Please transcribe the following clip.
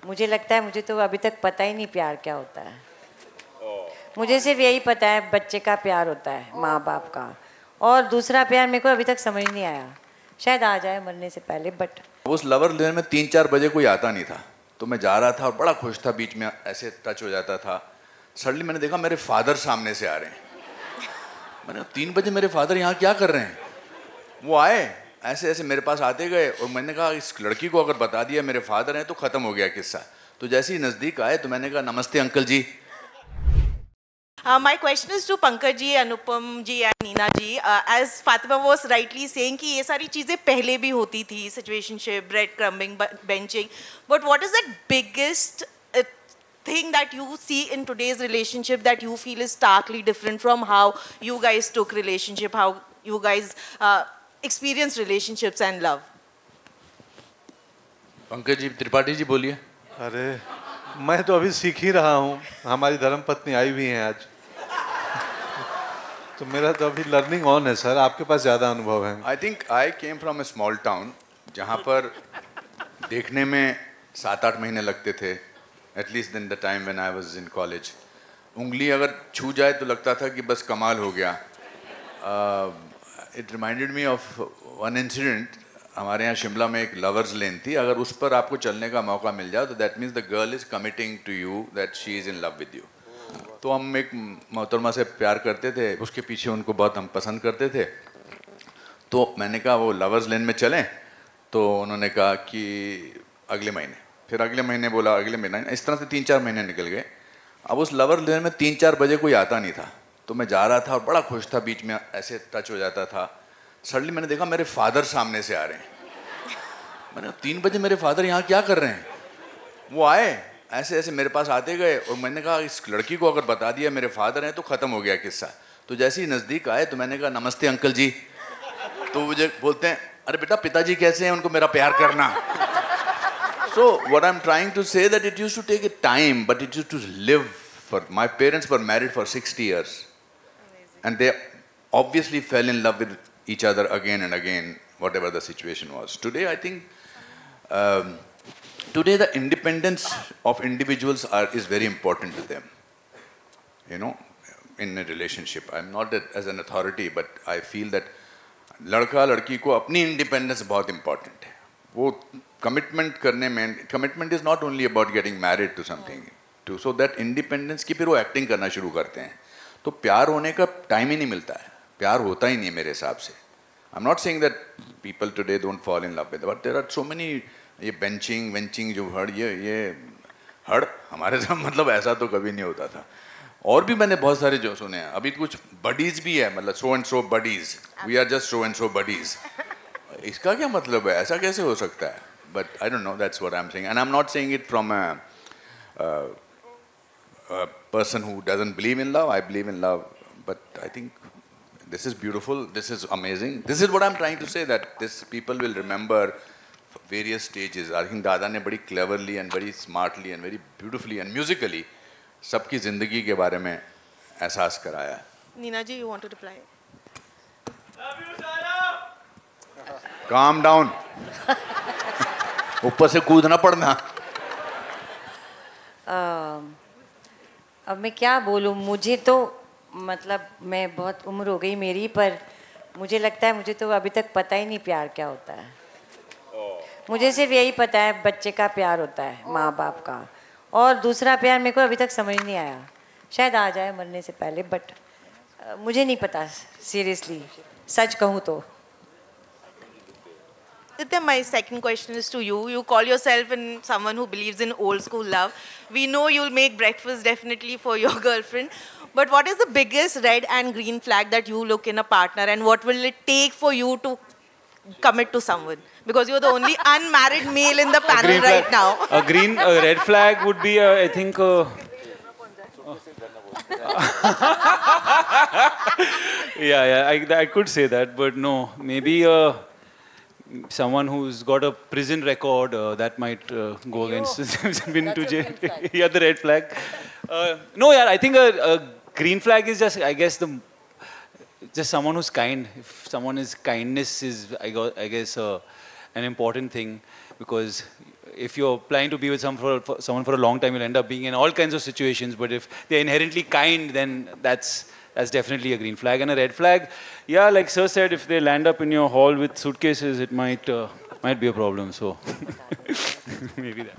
मुझे लगता है मुझे तो अभी तक पता ही नहीं प्यार क्या होता है। मुझे सिर्फ यही पता है बच्चे का प्यार होता है, माँ बाप का, और दूसरा प्यार मेरे को अभी तक समझ नहीं आया। शायद आ जाए मरने से पहले। बट उस लवर लेन में 3-4 बजे कोई आता नहीं था, तो मैं जा रहा था और बड़ा खुश था, बीच में ऐसे टच हो जाता था। सडनली मैंने देखा मेरे फादर सामने से आ रहे हैं। मैंने 3 बजे मेरे फादर यहाँ क्या कर रहे हैं? वो आए ऐसे ऐसे मेरे पास आते गए, और मैंने कहा इस लड़की को अगर बता दिया मेरे फादर हैं तो ख़त्म हो गया किस्सा। तो जैसे ही नज़दीक आए तो मैंने कहा नमस्ते uncle ji. My question is to Pankaj ji, Anupam ji and Neena ji. As Fatima was rightly saying कि ये सारी चीज़ें पहले भी होती थी, situationship, breadcrumbing, benching. But what is the biggest thing that you see in today's relationship that you feel is starkly different from how you guys took relationship, how you guys experienced relationships and love? Pankaj ji, Tripathi ji बोलिए। अरे मैं तो अभी सीख ही रहा हूँ, हमारी धर्मपत्नी आई हुई हैं आज, तो मेरा तो अभी लर्निंग ऑन है सर, आपके पास ज़्यादा अनुभव है। I think I came from A small town जहाँ पर देखने में 7-8 महीने लगते थे, at least in the time when I was in college. उंगली अगर छू जाए तो लगता था कि बस कमाल हो गया। It reminded me of one incident. हमारे यहाँ शिमला में एक लवर्स लेन थी, अगर उस पर आपको चलने का मौका मिल जाए तो that means the girl is committing to you that she is in love with you. तो हम एक मोहतरमा से प्यार करते थे, उसके पीछे उनको बहुत हम पसंद करते थे। तो मैंने कहा वो लवर्स लेन में चलें, तो उन्होंने कहा कि अगले महीने, फिर अगले महीने बोला अगले महीने, इस तरह से 3-4 महीने निकल गए। अब उस लवर लेन में 3-4 बजे कोई आता नहीं था, तो मैं जा रहा था और बड़ा खुश था, बीच में ऐसे टच हो जाता था। सडनली मैंने देखा मेरे फादर सामने से आ रहे हैं। मैंने 3 बजे मेरे फादर यहाँ क्या कर रहे हैं? वो आए ऐसे ऐसे मेरे पास आते गए, और मैंने कहा इस लड़की को अगर बता दिया मेरे फादर हैं तो ख़त्म हो गया किस्सा। तो जैसे ही नज़दीक आए तो मैंने कहा नमस्ते अंकल जी। तो मुझे बोलते हैं अरे बेटा पिताजी कैसे हैं, उनको मेरा प्यार करना। So what I am trying to say that it used to take a time, but it used to live for my parents were married for 60 years and they obviously fell in love with each other again and again, whatever the situation was. Today I think today the independence of individuals is very important to them, you know, in a relationship. I'm not as an authority, but I feel that लड़का लड़की को अपनी independence बहुत important है। वो commitment करने में, commitment is not only about getting married to something, to so that independence की फिर वो एक्टिंग करना शुरू करते हैं। तो प्यार होने का टाइम ही नहीं मिलता है, प्यार होता ही नहीं है मेरे हिसाब से। I am not saying that people today don't fall in love with, but there are so many, ये बेंचिंग वेंचिंग जो हड़, ये हड़ हमारे साथ मतलब ऐसा तो कभी नहीं होता था। और भी मैंने बहुत सारे जो सुने हैं, अभी कुछ बडीज़ भी है, मतलब so and so buddies, we are just so and so buddies. इसका क्या मतलब है? ऐसा कैसे हो सकता है? But I don't know, that's what I am saying, and I am not saying it from a person who doesn't believe in love. I believe in love, but I think this is beautiful, this is amazing. This is what I'm trying to say, that this people will remember various stages. I think दादा ने बड़ी cleverly and very smartly and very beautifully and musically सबकी ज़िंदगी के बारे में एहसास कराया। Neena ji, you want to reply? Love you, Sarah. Calm down. ऊपर से कूदना पड़ना। अब मैं क्या बोलूँ, मुझे तो मतलब मैं बहुत उम्र हो गई मेरी, पर मुझे लगता है मुझे तो अभी तक पता ही नहीं प्यार क्या होता है। मुझे सिर्फ यही पता है बच्चे का प्यार होता है, माँ बाप का, और दूसरा प्यार मेरे को अभी तक समझ नहीं आया। शायद आ जाए मरने से पहले। बट मुझे नहीं पता सीरियसली, सच कहूँ तो। Aditya, my second question is to you. You call yourself someone who believes in old school love. We know you'll make breakfast definitely for your girlfriend. But what is the biggest red and green flag that you look in a partner, and what will it take for you to commit to someone? Because you're the only unmarried male in the panel right now. A red flag would be, I think. I could say that, but no, maybe. Someone who's got a prison record that might go against been to jail. Yeah, the red flag. No, yeah, I think a green flag is just, I guess, just someone who's kind. If someone is kindness is, I guess, an important thing, because if you're planning to be with someone for a long time, you'll end up being in all kinds of situations. But if they're inherently kind, then that's definitely a green flag. And a red flag, yeah, like Sir said, if they land up in your hall with suitcases, it might be a problem. So maybe that.